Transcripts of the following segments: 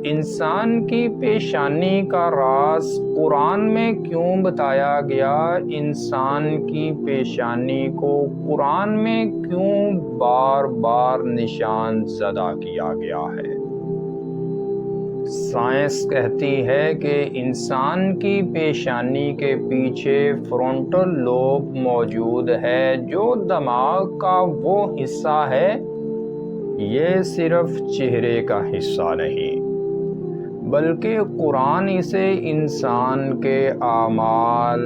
انسان کی پیشانی کا راز قرآن میں کیوں بتایا گیا؟ انسان کی پیشانی کو قرآن میں کیوں بار بار نشان زدہ کیا گیا ہے؟ سائنس کہتی ہے کہ انسان کی پیشانی کے پیچھے فرونٹل لوب موجود ہے جو دماغ کا وہ حصہ ہے۔ یہ صرف چہرے کا حصہ نہیں بلکہ قرآن اسے انسان کے اعمال،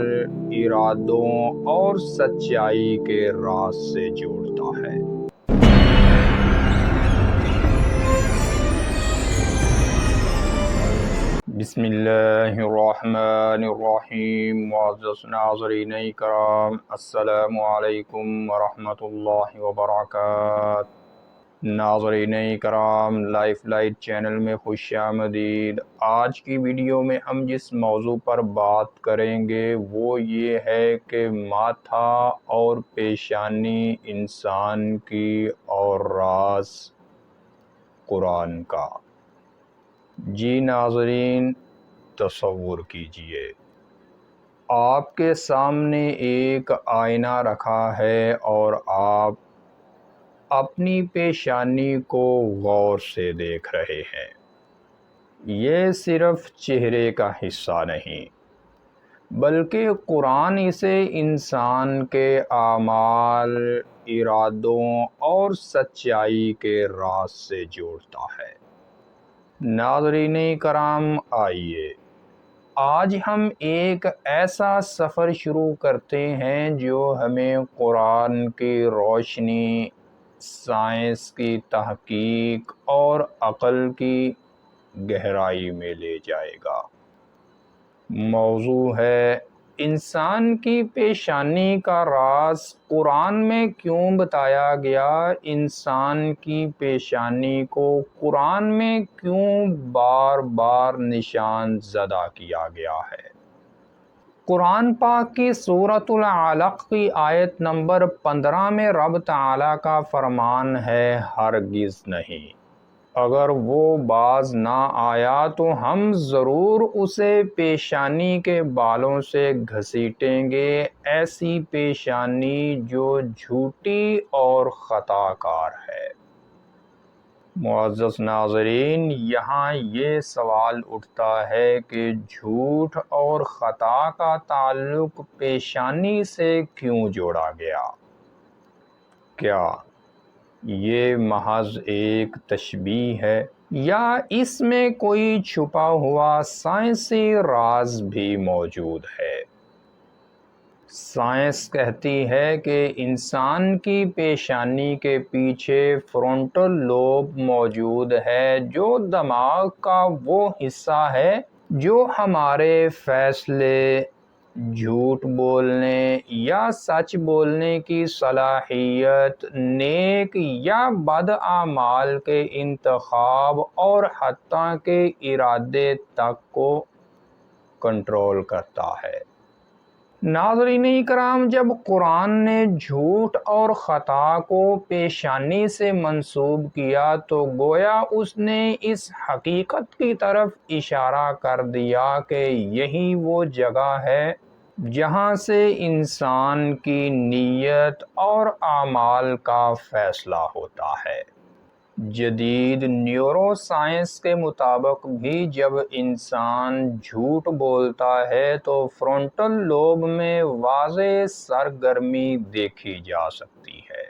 ارادوں اور سچائی کے راز سے جوڑتا ہے۔ بسم اللہ الرحمن الرحیم۔ معزز ناظرین کرام، السلام علیکم ورحمۃ اللہ وبرکاتہ۔ ناظرین کرام، لائف لائٹ چینل میں خوش آمدید۔ آج کی ویڈیو میں ہم جس موضوع پر بات کریں گے وہ یہ ہے کہ ماتھا اور پیشانی انسان کی اور راز قرآن کا۔ جی ناظرین، تصور کیجئے آپ کے سامنے ایک آئینہ رکھا ہے اور آپ اپنی پیشانی کو غور سے دیکھ رہے ہیں۔ یہ صرف چہرے کا حصہ نہیں بلکہ قرآن اسے انسان کے اعمال، ارادوں اور سچائی کے راز سے جوڑتا ہے۔ ناظرین کرام، آئیے آج ہم ایک ایسا سفر شروع کرتے ہیں جو ہمیں قرآن کی روشنی، سائنس کی تحقیق اور عقل کی گہرائی میں لے جائے گا۔ موضوع ہے انسان کی پیشانی کا راز قرآن میں کیوں بتایا گیا؟ انسان کی پیشانی کو قرآن میں کیوں بار بار نشان زدہ کیا گیا ہے؟ قرآن پاک کی سورۃ العلق کی آیت نمبر 15 میں رب تعالیٰ کا فرمان ہے، ہرگز نہیں، اگر وہ باز نہ آیا تو ہم ضرور اسے پیشانی کے بالوں سے گھسیٹیں گے، ایسی پیشانی جو جھوٹی اور خطا کار ہے۔ معزز ناظرین، یہاں یہ سوال اٹھتا ہے کہ جھوٹ اور خطا کا تعلق پیشانی سے کیوں جوڑا گیا؟ کیا یہ محض ایک تشبیہ ہے یا اس میں کوئی چھپا ہوا سائنسی راز بھی موجود ہے؟ سائنس کہتی ہے کہ انسان کی پیشانی کے پیچھے فرونٹل لوب موجود ہے جو دماغ کا وہ حصہ ہے جو ہمارے فیصلے، جھوٹ بولنے یا سچ بولنے کی صلاحیت، نیک یا بد اعمال کے انتخاب اور حتیٰ کہ ارادے تک کو کنٹرول کرتا ہے۔ ناظرین کرام، جب قرآن نے جھوٹ اور خطا کو پیشانی سے منسوب کیا تو گویا اس نے اس حقیقت کی طرف اشارہ کر دیا کہ یہی وہ جگہ ہے جہاں سے انسان کی نیت اور اعمال کا فیصلہ ہوتا ہے۔ جدید نیورو سائنس کے مطابق بھی جب انسان جھوٹ بولتا ہے تو فرونٹل لوب میں واضح سرگرمی دیکھی جا سکتی ہے۔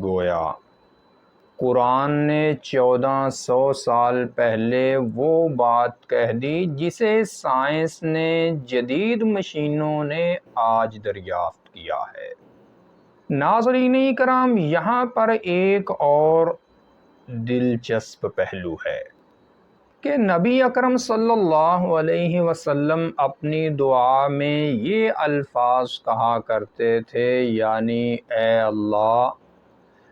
گویا قرآن نے 1400 سال پہلے وہ بات کہہ دی جسے سائنس نے، جدید مشینوں نے آج دریافت کیا ہے۔ ناظرین کرام، یہاں پر ایک اور دلچسپ پہلو ہے کہ نبی اکرم صلی اللہ علیہ وسلم اپنی دعا میں یہ الفاظ کہا کرتے تھے، یعنی اے اللہ،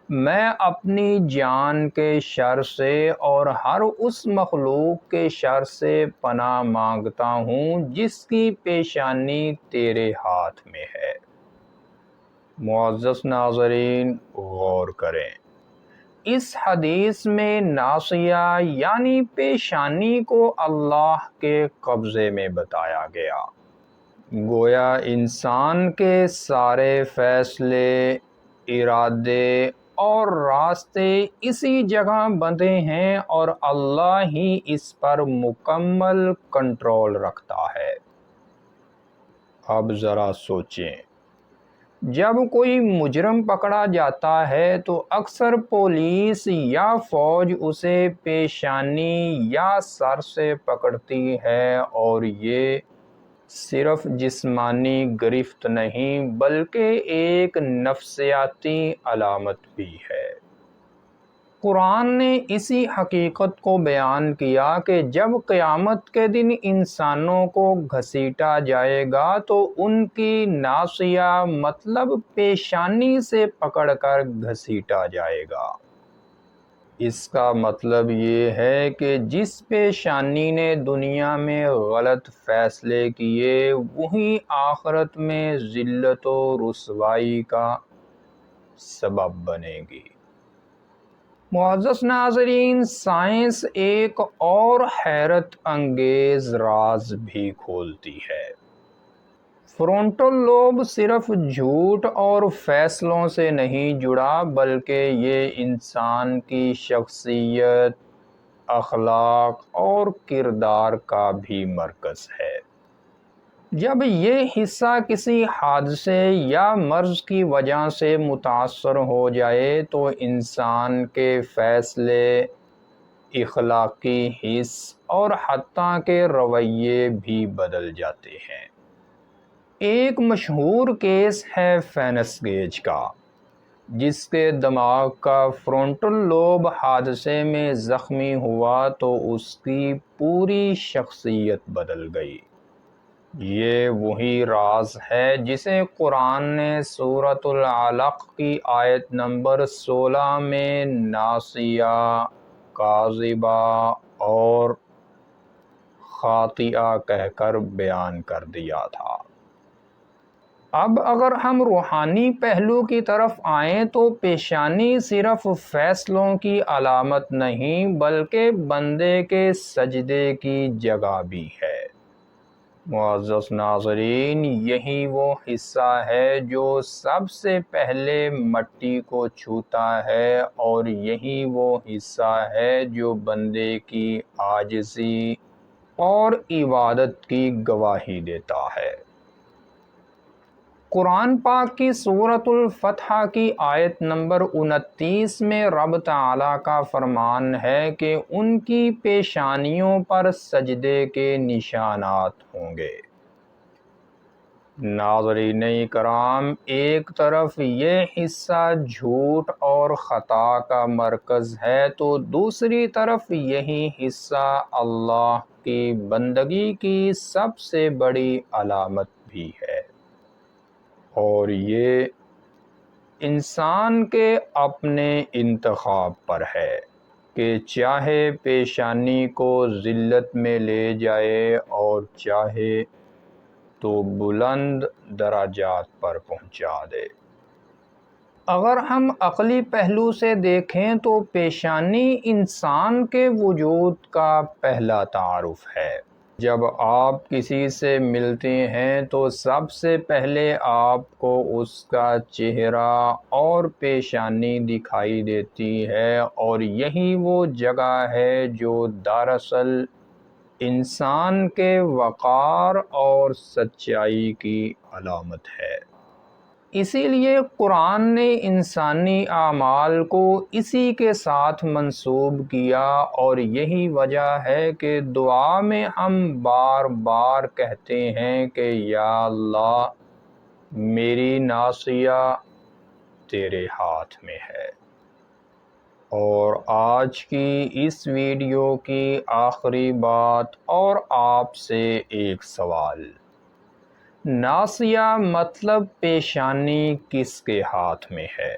میں اپنی جان کے شر سے اور ہر اس مخلوق کے شر سے پناہ مانگتا ہوں جس کی پیشانی تیرے ہاتھ میں ہے۔ معزز ناظرین، غور کریں، اس حدیث میں ناصیہ یعنی پیشانی کو اللہ کے قبضے میں بتایا گیا۔ گویا انسان کے سارے فیصلے، ارادے اور راستے اسی جگہ بندھے ہیں اور اللہ ہی اس پر مکمل کنٹرول رکھتا ہے۔ اب ذرا سوچیں، جب کوئی مجرم پکڑا جاتا ہے تو اکثر پولیس یا فوج اسے پیشانی یا سر سے پکڑتی ہے، اور یہ صرف جسمانی گرفت نہیں بلکہ ایک نفسیاتی علامت بھی ہے۔ قرآن نے اسی حقیقت کو بیان کیا کہ جب قیامت کے دن انسانوں کو گھسیٹا جائے گا تو ان کی ناصیہ مطلب پیشانی سے پکڑ کر گھسیٹا جائے گا۔ اس کا مطلب یہ ہے کہ جس پیشانی نے دنیا میں غلط فیصلے کیے وہی آخرت میں ذلت و رسوائی کا سبب بنے گی۔ معزز ناظرین، سائنس ایک اور حیرت انگیز راز بھی کھولتی ہے۔ فرونٹل لوب صرف جھوٹ اور فیصلوں سے نہیں جڑا بلکہ یہ انسان کی شخصیت، اخلاق اور کردار کا بھی مرکز ہے۔ جب یہ حصہ کسی حادثے یا مرض کی وجہ سے متاثر ہو جائے تو انسان کے فیصلے، اخلاقی حس اور حتیٰ کہ رویے بھی بدل جاتے ہیں۔ ایک مشہور کیس ہے فینس گیج کا، جس کے دماغ کا فرونٹل لوب حادثے میں زخمی ہوا تو اس کی پوری شخصیت بدل گئی۔ یہ وہی راز ہے جسے قرآن نے سورۃ العلق کی آیت نمبر 16 میں ناصیہ، کاذبہ اور خاطئہ کہہ کر بیان کر دیا تھا۔ اب اگر ہم روحانی پہلو کی طرف آئیں تو پیشانی صرف فیصلوں کی علامت نہیں بلکہ بندے کے سجدے کی جگہ بھی ہے۔ معزز ناظرین، یہی وہ حصہ ہے جو سب سے پہلے مٹی کو چھوتا ہے اور یہی وہ حصہ ہے جو بندے کی عاجزی اور عبادت کی گواہی دیتا ہے۔ قرآن پاک کی سورۃ الفتح کی آیت نمبر 29 میں رب تعالیٰ کا فرمان ہے کہ ان کی پیشانیوں پر سجدے کے نشانات ہوں گے۔ ناظرین کرام، ایک طرف یہ حصہ جھوٹ اور خطا کا مرکز ہے تو دوسری طرف یہی حصہ اللہ کی بندگی کی سب سے بڑی علامت بھی ہے، اور یہ انسان کے اپنے انتخاب پر ہے کہ چاہے پیشانی کو ذلت میں لے جائے اور چاہے تو بلند درجات پر پہنچا دے۔ اگر ہم عقلی پہلو سے دیکھیں تو پیشانی انسان کے وجود کا پہلا تعارف ہے۔ جب آپ کسی سے ملتے ہیں تو سب سے پہلے آپ کو اس کا چہرہ اور پیشانی دکھائی دیتی ہے، اور یہی وہ جگہ ہے جو دراصل انسان کے وقار اور سچائی کی علامت ہے۔ اسی لیے قرآن نے انسانی اعمال کو اسی کے ساتھ منسوب کیا، اور یہی وجہ ہے کہ دعا میں ہم بار بار کہتے ہیں کہ یا اللہ، میری ناصیہ تیرے ہاتھ میں ہے۔ اور آج کی اس ویڈیو کی آخری بات اور آپ سے ایک سوال، ناصیہ مطلب پیشانی کس کے ہاتھ میں ہے؟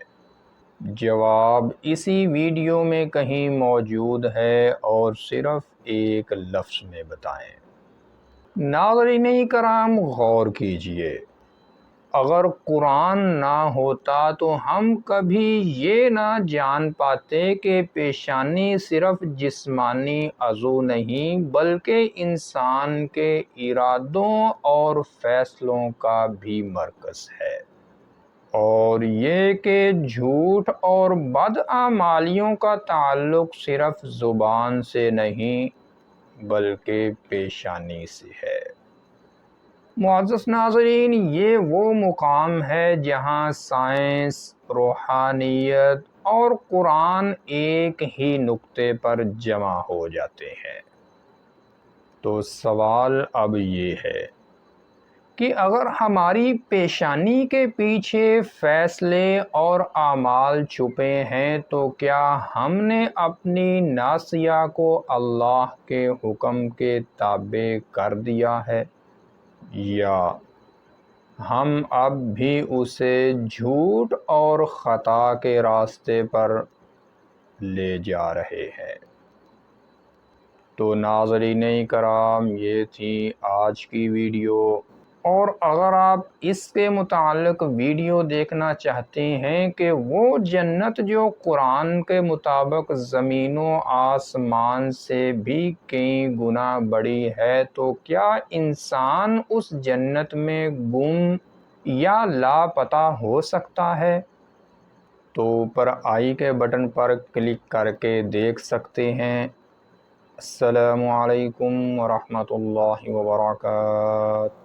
جواب اسی ویڈیو میں کہیں موجود ہے، اور صرف ایک لفظ میں بتائیں۔ ناظرین کرام، غور کیجئے، اگر قرآن نہ ہوتا تو ہم کبھی یہ نہ جان پاتے کہ پیشانی صرف جسمانی عضو نہیں بلکہ انسان کے ارادوں اور فیصلوں کا بھی مرکز ہے، اور یہ کہ جھوٹ اور بدعمالیوں کا تعلق صرف زبان سے نہیں بلکہ پیشانی سے ہے۔ معزز ناظرین، یہ وہ مقام ہے جہاں سائنس، روحانیت اور قرآن ایک ہی نقطے پر جمع ہو جاتے ہیں۔ تو سوال اب یہ ہے کہ اگر ہماری پیشانی کے پیچھے فیصلے اور اعمال چھپے ہیں تو کیا ہم نے اپنی ناصیہ کو اللہ کے حکم کے تابع کر دیا ہے، یا ہم اب بھی اسے جھوٹ اور خطا کے راستے پر لے جا رہے ہیں؟ تو ناظرین کرام، یہ تھی آج کی ویڈیو، اور اگر آپ اس کے متعلق ویڈیو دیکھنا چاہتے ہیں کہ وہ جنت جو قرآن کے مطابق زمین و آسمان سے بھی کئی گنا بڑی ہے، تو کیا انسان اس جنت میں گم یا لاپتہ ہو سکتا ہے؟ تو اوپر آئی کے بٹن پر کلک کر کے دیکھ سکتے ہیں۔ السلام علیکم ورحمۃ اللہ وبرکاتہ۔